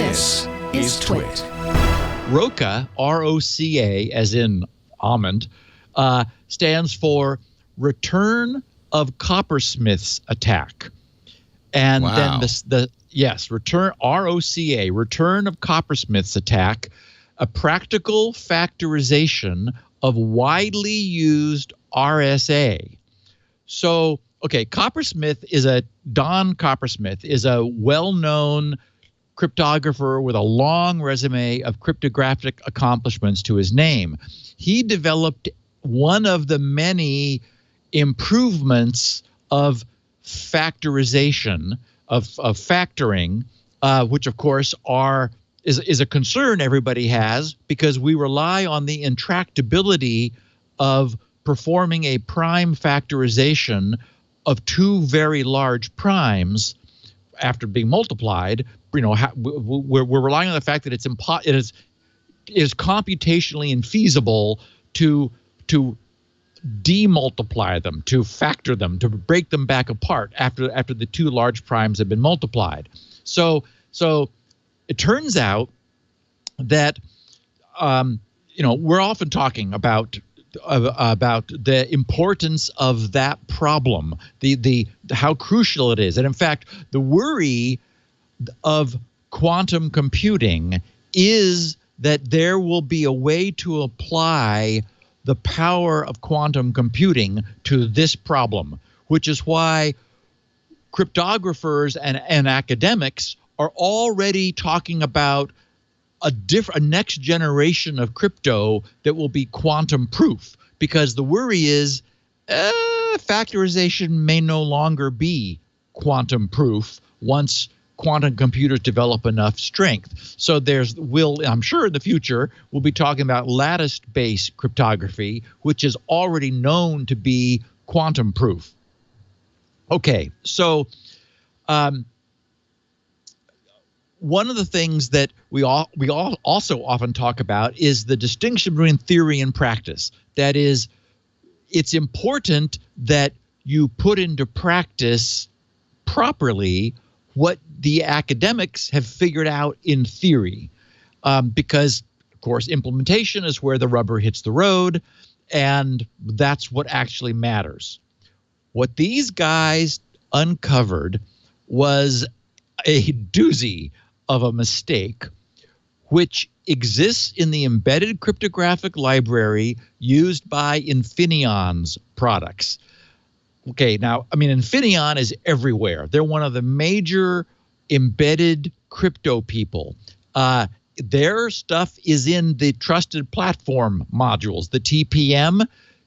This is TWiT. Roca, R-O-C-A, as in almond, stands for Return of Coppersmiths Attack. And then return, R-O-C-A, Return of Coppersmiths Attack, a practical factorization of widely used RSA. So, okay, Don Coppersmith is a well-known cryptographer with a long resume of cryptographic accomplishments to his name. He developed one of the many improvements of factorization, of factoring, which of course is a concern everybody has, because we rely on the intractability of performing a prime factorization of two very large primes after being multiplied. You know, we're relying on the fact that it is computationally infeasible to demultiply them, to factor them, to break them back apart after the two large primes have been multiplied. So it turns out that we're often talking about the importance of that problem, the how crucial it is. And in fact, the worry of quantum computing is that there will be a way to apply the power of quantum computing to this problem, which is why cryptographers and academics are already talking about a next generation of crypto that will be quantum proof, because the worry is factorization may no longer be quantum proof once quantum computers develop enough strength. So I'm sure in the future we'll be talking about lattice-based cryptography, which is already known to be quantum proof. Okay, so one of the things that we also often talk about is the distinction between theory and practice. That is, it's important that you put into practice properly what the academics have figured out in theory, because, of course, implementation is where the rubber hits the road, and that's what actually matters. What these guys uncovered was a doozy of a mistake, which exists in the embedded cryptographic library used by Infineon's products. Okay, now, I mean, Infineon is everywhere. They're one of the major embedded crypto people. Their stuff is in the trusted platform modules, the TPM,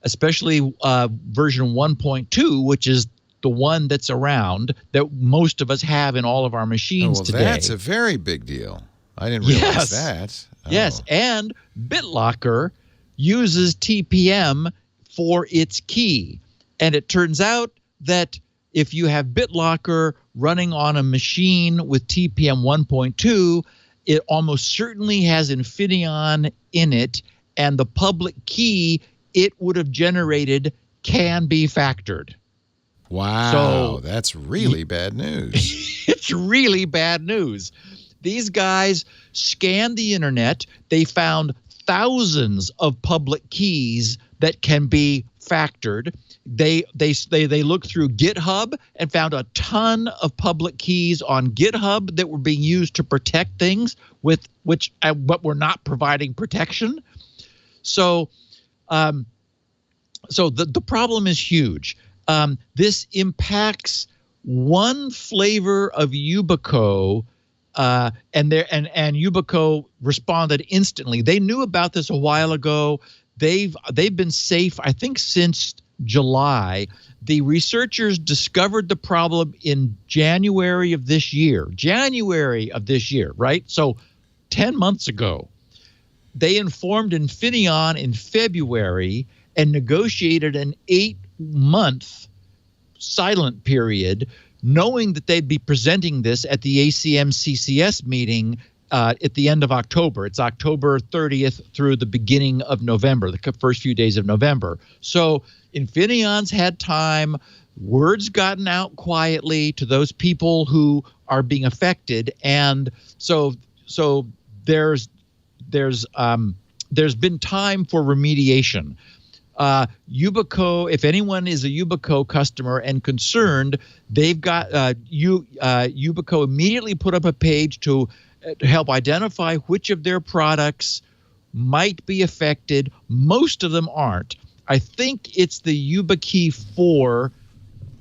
especially version 1.2, which is the one that's around that most of us have in all of our machines today. That's a very big deal. I didn't realize that. Oh. Yes, and BitLocker uses TPM for its key. And it turns out that if you have BitLocker running on a machine with TPM 1.2, it almost certainly has Infineon in it, and the public key it would have generated can be factored. Wow, so that's really bad news. It's really bad news. These guys scanned the internet. They found thousands of public keys that can be factored. They looked through GitHub and found a ton of public keys on GitHub that were being used to protect things but were not providing protection. So the problem is huge. This impacts one flavor of Yubico, and Yubico responded instantly. They knew about this a while ago. They've been safe, I think, since July. The researchers discovered the problem in January of this year, right? So 10 months ago. They informed Infineon in February and negotiated an 8-month silent period, knowing that they'd be presenting this at the ACM CCS meeting at the end of October. It's October 30th through the beginning of November, the first few days of November. So Infineon's had time. Word's gotten out quietly to those people who are being affected. And so there's been time for remediation. Yubico, if anyone is a Yubico customer and concerned, they've got Yubico immediately put up a page to help identify which of their products might be affected. Most of them aren't. I think it's the YubiKey 4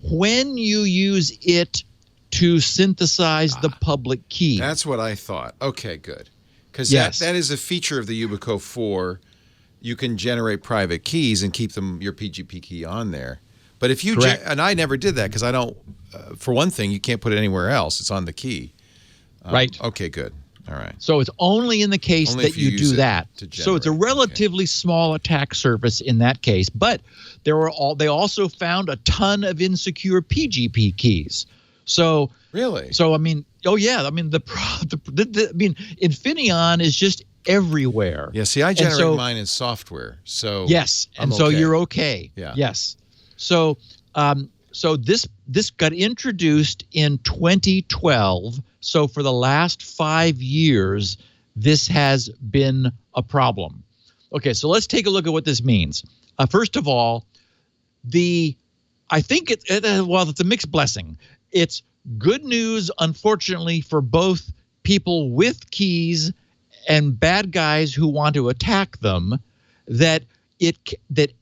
when you use it to synthesize the public key. That's what I thought. Okay, good. Because that is a feature of the Yubico 4. You can generate private keys and keep your PGP key on there. But if you and I never did that because I don't. For one thing, you can't put it anywhere else. It's on the key. Right. Okay. Good. All right. So it's only in the case that you do that. So it's a relatively small attack surface in that case. But they also found a ton of insecure PGP keys. So really. So I mean, oh yeah. I mean Infineon is just everywhere. Yeah, see, I generate mine in software, so yes, and so you're okay. Yeah. Yes. So, this got introduced in 2012. So for the last 5 years, this has been a problem. Okay, so let's take a look at what this means. First of all, I think it's a mixed blessing. It's good news, unfortunately, for both people with keys and bad guys who want to attack them, that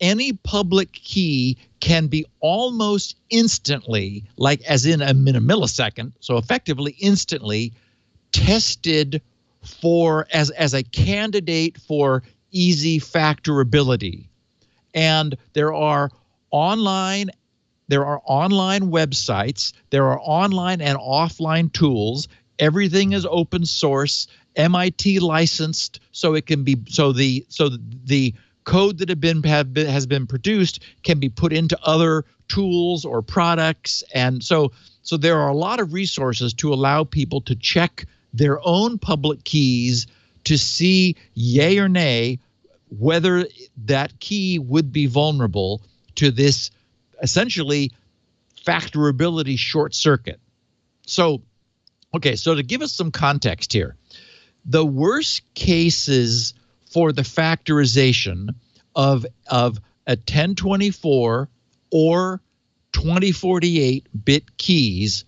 any public key can be almost instantly, like as in a millisecond, so effectively instantly tested for as a candidate for easy factorability. And there are online websites, there are online and offline tools. Everything is open source, MIT licensed, so it can be the code that has been produced can be put into other tools or products, and so there are a lot of resources to allow people to check their own public keys to see, yay or nay, whether that key would be vulnerable to this essentially factorability short circuit. So, okay, so to give us some context here, the worst cases for the factorization of a 1024 or 2048-bit keys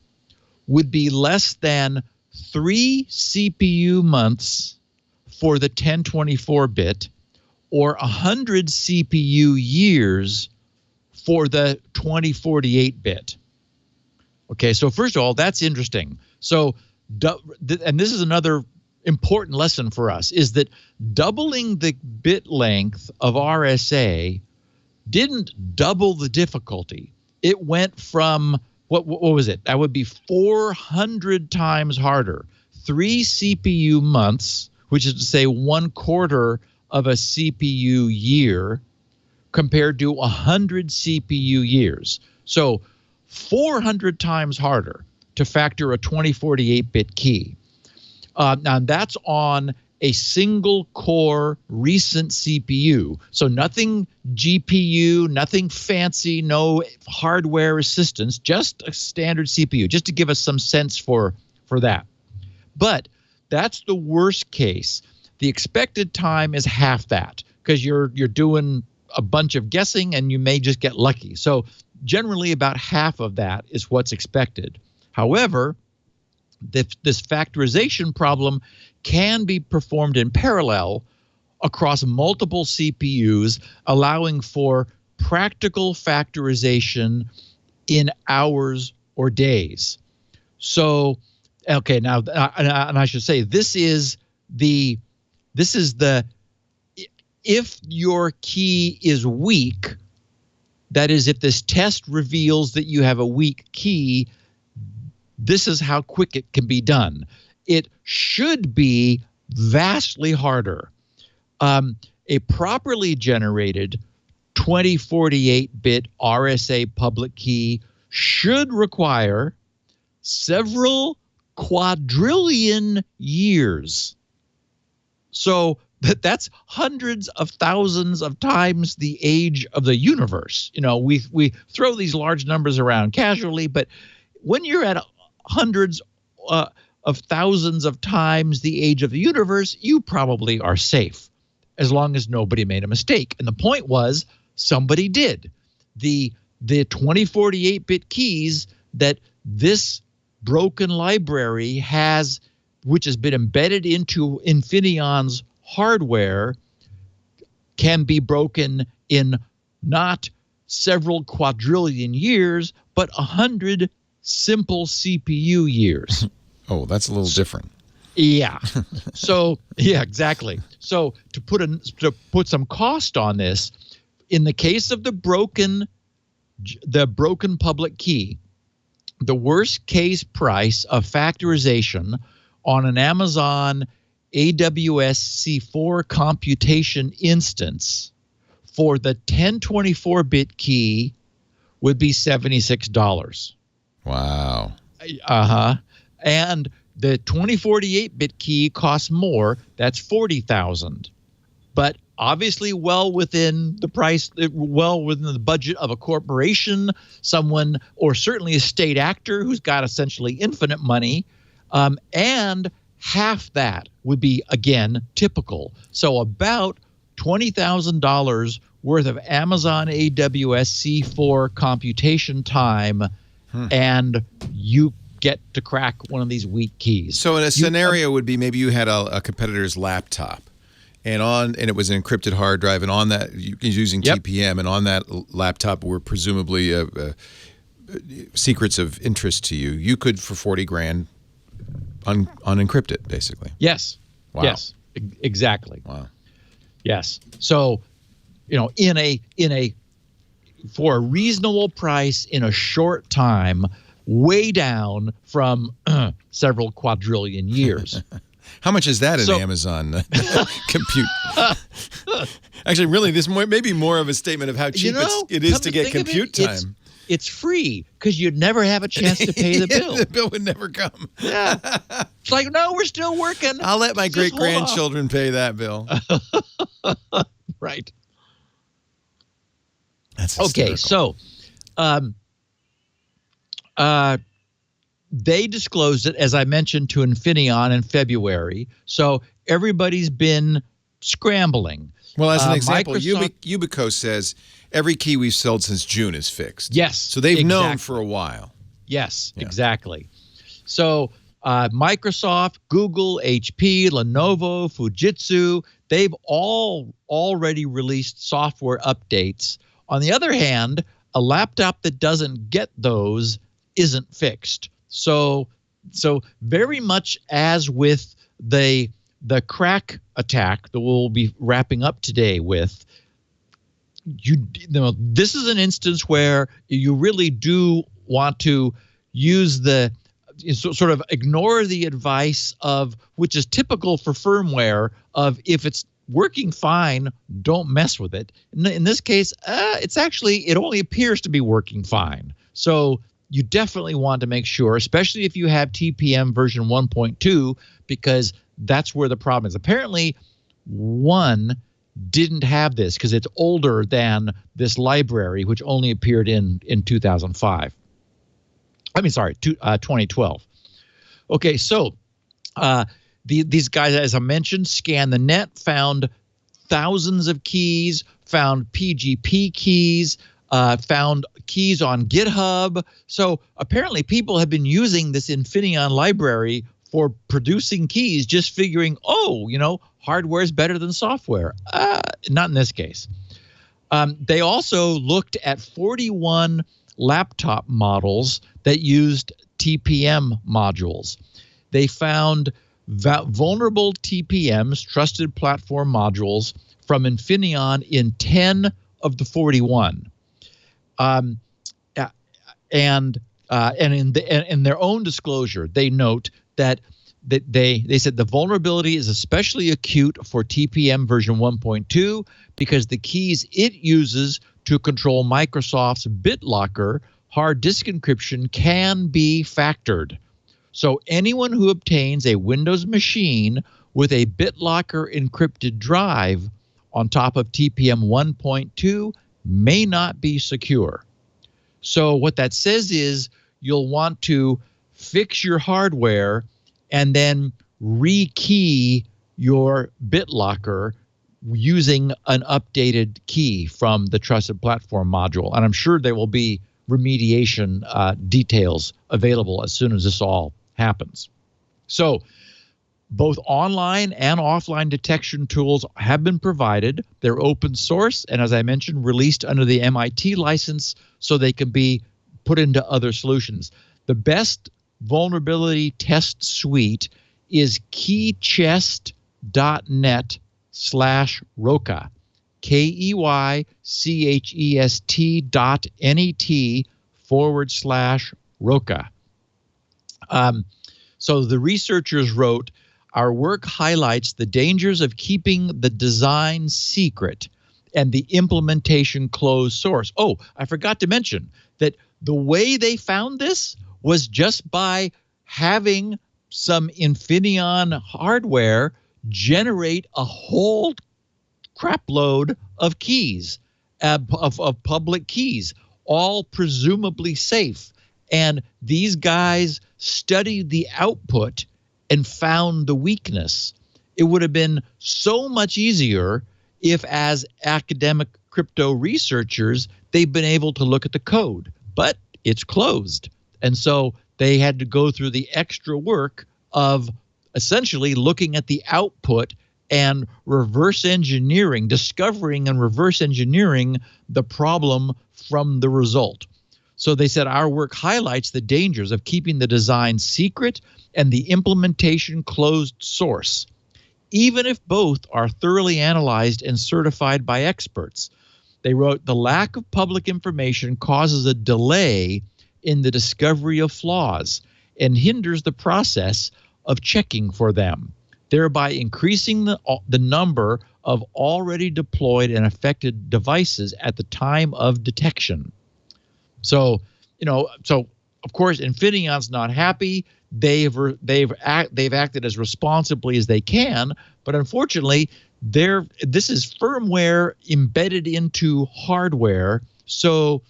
would be less than 3 CPU months for the 1024-bit or 100 CPU years for the 2048-bit. Okay, so first of all, that's interesting. So, and this is another important lesson for us, is that doubling the bit length of RSA didn't double the difficulty. It went from, what was it? That would be 400 times harder. 3 CPU months, which is to say 1/4 of a CPU year, compared to 100 CPU years. So 400 times harder to factor a 2048-bit key. Now that's on a single core recent CPU. So nothing GPU, nothing fancy, no hardware assistance, just a standard CPU, just to give us some sense for that. But that's the worst case. The expected time is half that because you're doing a bunch of guessing and you may just get lucky. So generally about half of that is what's expected. However, this factorization problem can be performed in parallel across multiple CPUs, allowing for practical factorization in hours or days. So, okay, now, and I should say, this is the if your key is weak, that is, if this test reveals that you have a weak key, this is how quick it can be done. It should be vastly harder. A properly generated 2048-bit RSA public key should require several quadrillion years. So that's hundreds of thousands of times the age of the universe. You know, we throw these large numbers around casually, but when you're at hundreds of thousands of times the age of the universe, you probably are safe, as long as nobody made a mistake. And the point was, somebody did. The 2048-bit keys that this broken library has, which has been embedded into Infineon's hardware, can be broken in not several quadrillion years, but 100 simple CPU years. Oh, that's a little different. Yeah. So, yeah, exactly. So to put some cost on this, in the case of the broken public key, the worst case price of factorization on an Amazon AWS C4 computation instance for the 1024-bit key would be $76. Wow. And the 2048-bit key costs more. That's $40,000. But obviously well within the price, well within the budget of a corporation, someone, or certainly a state actor who's got essentially infinite money. And half that would be, again, typical. So about $20,000 worth of Amazon AWS C4 computation time, and you get to crack one of these weak keys. So in a scenario would be maybe you had a competitor's laptop, and it was an encrypted hard drive, and on that using TPM, and on that laptop were presumably secrets of interest to you. You could, for 40 grand, unencrypt it, basically. Yes. Wow. Yes. Exactly. Wow. Yes. So, for a reasonable price in a short time, way down from several quadrillion years. How much is that in Amazon compute? Actually, really, this may be more of a statement of how cheap it is to get compute time. It's free because you'd never have a chance to pay the bill. The bill would never come. Yeah. It's like, no, we're still working. I'll let my great-grandchildren pay that bill. Right. That's hysterical. Okay, so they disclosed it, as I mentioned, to Infineon in February. So everybody's been scrambling. Well, as an example, Yubico says every key we've sold since June is fixed. Yes. So they've known for a while. Yes, exactly. So Microsoft, Google, HP, Lenovo, Fujitsu, they've all already released software updates. On the other hand, a laptop that doesn't get those isn't fixed. So very much as with the KRACK attack that we'll be wrapping up today with, this is an instance where you really do want to use sort of ignore the advice of, which is typical for firmware, of if it's working fine, don't mess with it. In this case, it only appears to be working fine. So you definitely want to make sure, especially if you have TPM version 1.2, because that's where the problem is. Apparently, 1 didn't have this because it's older than this library, which only appeared in 2005. 2012. Okay, so these guys, as I mentioned, scanned the net, found thousands of keys, found PGP keys, found keys on GitHub. So apparently people have been using this Infineon library for producing keys, just figuring, hardware is better than software. Not in this case. They also looked at 41 laptop models that used TPM modules. They found vulnerable TPMs, trusted platform modules, from Infineon in 10 of the 41. And in their own disclosure, they note that they said the vulnerability is especially acute for TPM version 1.2 because the keys it uses to control Microsoft's BitLocker hard disk encryption can be factored. So anyone who obtains a Windows machine with a BitLocker encrypted drive on top of TPM 1.2 may not be secure. So what that says is you'll want to fix your hardware and then rekey your BitLocker using an updated key from the Trusted Platform module. And I'm sure there will be remediation details available as soon as this all happens. So both online and offline detection tools have been provided. They're open source and, as I mentioned, released under the MIT license so they can be put into other solutions. The best vulnerability test suite is keychest.net/Roca, KEYCHEST.net/Roca. So the researchers wrote, our work highlights the dangers of keeping the design secret and the implementation closed source. Oh, I forgot to mention that the way they found this was just by having some Infineon hardware generate a whole crap load of keys, of public keys, all presumably safe. And these guys studied the output and found the weakness. It would have been so much easier if, as academic crypto researchers, they've been able to look at the code, but it's closed. And so they had to go through the extra work of essentially looking at the output and reverse engineering, discovering and reverse engineering the problem from the result. So they said our work highlights the dangers of keeping the design secret and the implementation closed source, even if both are thoroughly analyzed and certified by experts. They wrote, the lack of public information causes a delay in the discovery of flaws and hinders the process of checking for them, thereby increasing the number of already deployed and affected devices at the time of detection. So, so of course, Infineon's not happy. They've acted as responsibly as they can, but unfortunately, this is firmware embedded into hardware. So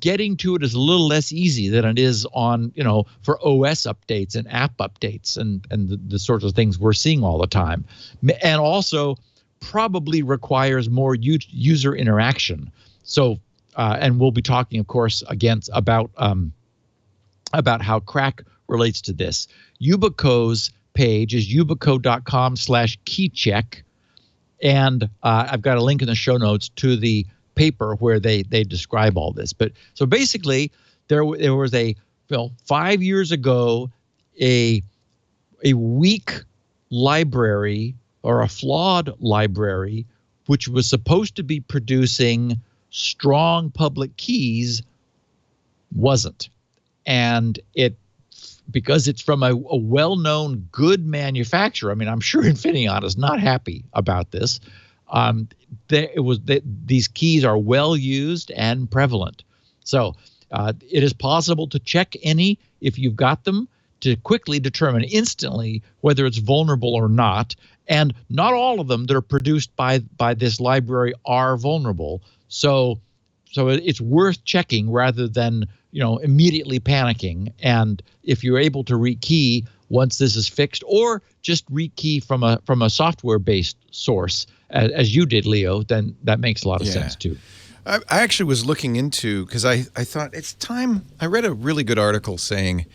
getting to it is a little less easy than it is on, for OS updates and app updates and the sorts of things we're seeing all the time. And also probably requires more user interaction. So, and we'll be talking, of course, again about how KRACK relates to this. Yubico's page is yubico.com/keycheck. And I've got a link in the show notes to the paper where they describe all this. But so basically, there was 5 years ago a weak library or a flawed library which was supposed to be producing strong public keys, wasn't. And because it's from a well-known good manufacturer, I mean, I'm sure Infineon is not happy about this. These keys are well used and prevalent. So it is possible to check any, if you've got them, to quickly determine instantly whether it's vulnerable or not. And not all of them that are produced by this library are vulnerable. So it's worth checking rather than immediately panicking. And if you're able to rekey once this is fixed, or just rekey from a software-based source, as you did, Leo, then that makes a lot of sense too. I actually was looking into, because I thought it's time. I read a really good article saying,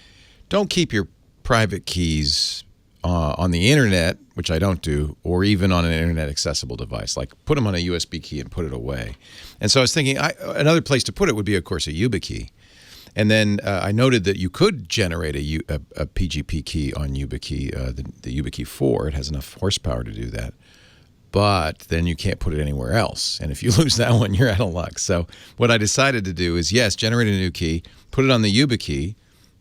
don't keep your private keys on the internet, which I don't do, or even on an internet accessible device. Like put them on a USB key and put it away. And so I was thinking another place to put it would be, of course, a YubiKey. And then I noted that you could generate a PGP key on YubiKey, the YubiKey 4. It has enough horsepower to do that. But then you can't put it anywhere else. And if you lose that one, you're out of luck. So what I decided to do is, yes, generate a new key, put it on the YubiKey,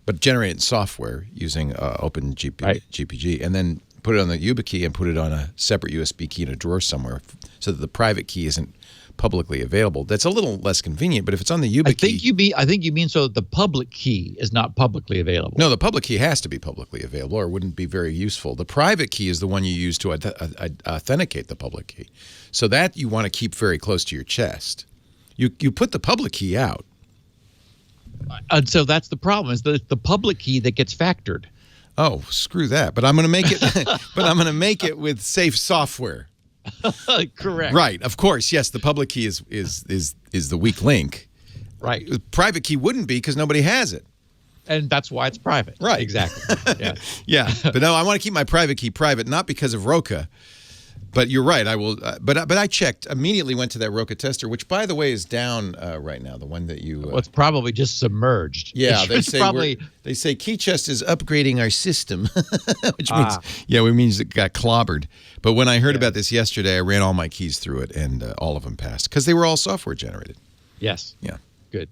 but generate it in software using GPG, and then put it on the YubiKey and put it on a separate USB key in a drawer somewhere so that the private key isn't publicly available. That's a little less convenient, but if it's on the YubiKey... I think you mean so that the public key is not publicly available. No, the public key has to be publicly available or it wouldn't be very useful. The private key is the one you use to authenticate the public key. So that you want to keep very close to your chest. You put the public key out. And so that's the problem, is that it's the public key that gets factored. Oh, screw that! But I'm going to make it. But I'm going to make it with safe software. Correct. Right. Of course. Yes. The public key is the weak link. Right. The private key wouldn't be because nobody has it. And that's why it's private. Right. Exactly. Yeah. Yeah. But no, I want to keep my private key private, not because of Roca. But you're right. I will. But I checked immediately. Went to that Roca tester, which, by the way, is down right now. The one that you. Well, it's probably just submerged. Yeah, they say probably. They say KeyChest is upgrading our system, which means it got clobbered. But when I heard about this yesterday, I ran all my keys through it, and all of them passed because they were all software generated. Yes. Yeah. Good.